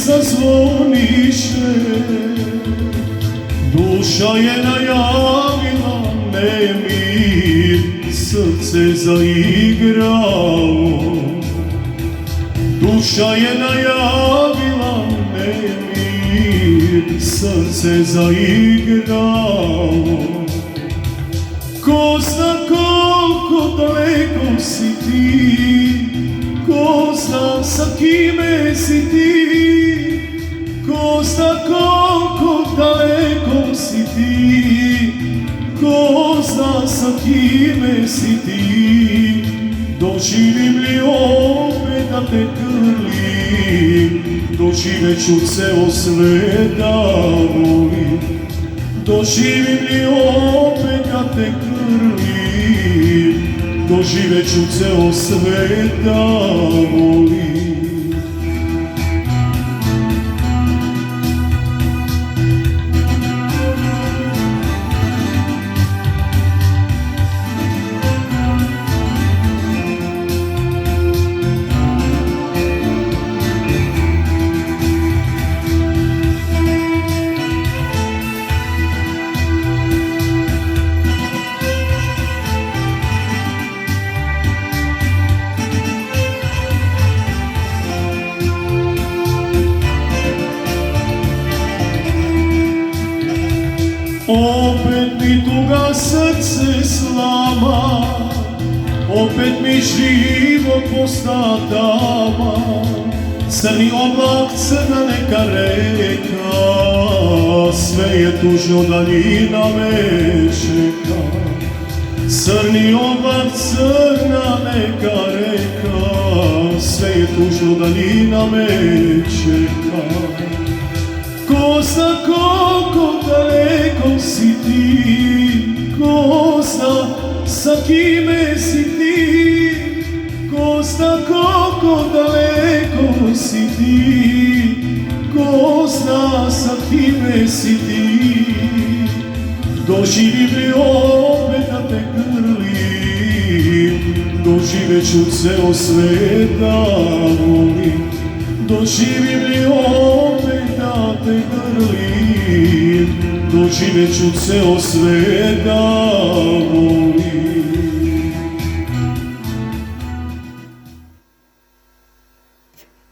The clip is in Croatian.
zazvoniše, duša je najavila nemir, srce zaigralo. Duša je najavila nemir, srce zaigralo. Ko zna koliko daleko si ti, ko zna sa kime si ti, ko zna koliko daleko si ti, ko zna sa kime si ti. Doživim li opet da te grlim, doživjet ću ceo svet da volim. Doživim li opet da te grlim, doživjet ću ceo svet da volim. Opet mi tuga srce slama, opet mi život posta tama. Crni oblak, crna neka reka, sve je tužno, daljina me čeka. Crni oblak, crna neka reka, sve je tužno, daljina me čeka. Ko zna koliko daleko si ti, ko zna sa kime si ti, ko zna koliko daleko si ti, ko zna sa kime si ti. Doživim li opet da te grlim, doživjet ću ceo svet da volim. Doživim li opet da te grlim, doživjet ću ceo svet da